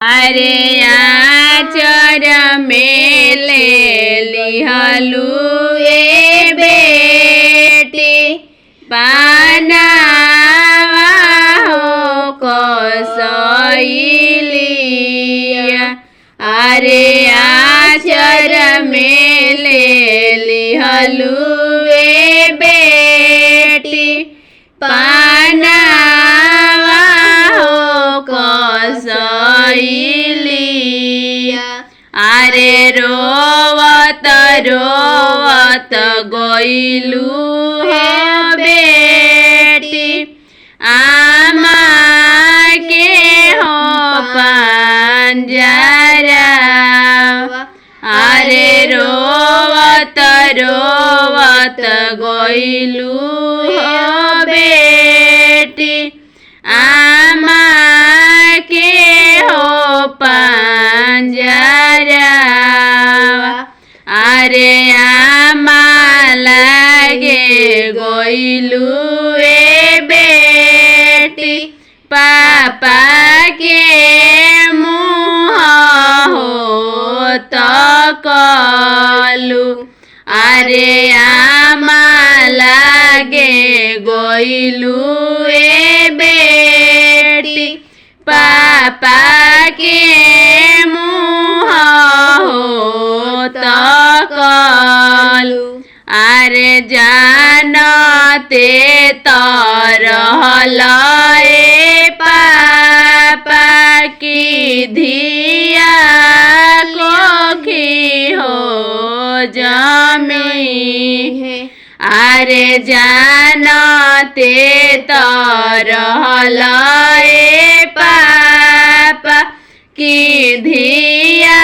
अरे आचर में ले लिहलू ए बेटी पानावा हो कसैलिया। अरे आचर में ले लिहलू ए बेटी पानावा हो कसैलिया। अरे रोवत रोवत गइलू हे बेटी आमा के हो पंजरा। अरे रोवत रोवत गइलू हो बेटी आमा के हो पंजरा। अरे आमा लागे गइलू ए बेटी पापा के मुँह हो तकलू। अरे आमा लागे गइलू ए बेटी पापा के मुँह हो तकलू। अरे जानते तरहल ए पापा की धिया कोखी हो जमी है। अरे जानते तरहल ए पापा की धिया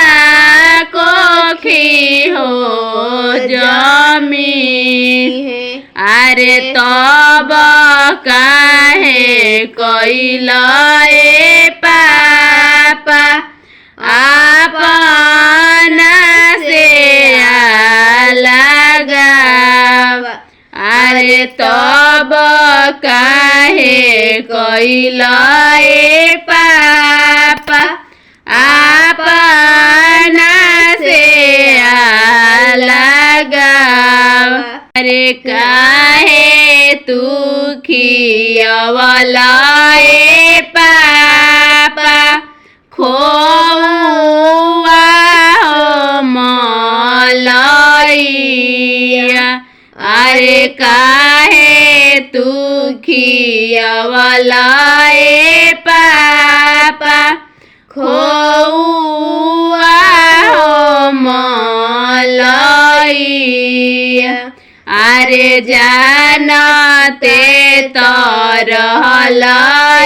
कोखी हो जमी है। अरे तब काहे कइला ए पापा अपना से लगाव। अरे तब काहे कइला ए पापा अपना से लगाव। अरे काहे तू खियवला ए पापा खोआ हो मलैया। अरे काहे तू खियवला ए पापा खोआ हो मलैया। अरे जानते तरहल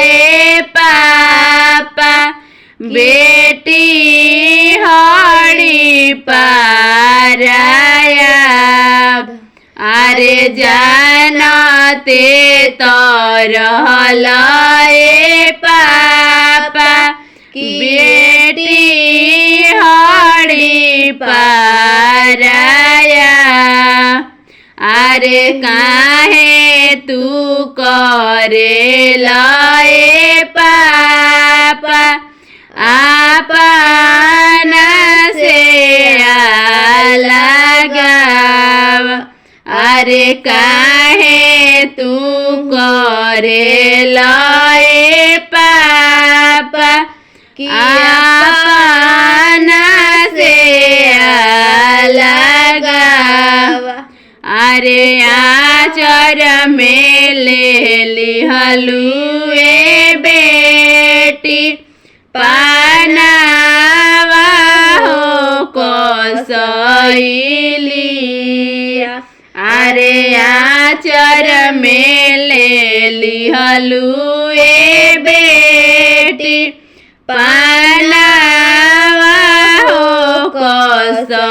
ए पापा बेटी हड़ी पाराया। अरे जानते तरहल ए पापा बेटी हड़ी पाराया। अरे काहे तू करेला ए पापा अपना से लगाव। अरे काहे तू करेला ए पापा अपना से लगाव। अरे आचर में ले लिहलू ए बेटी पानावा हो कसैलिया। अरे आचर में ले लिहलू ए बेटी पानावा हो कसैलिया।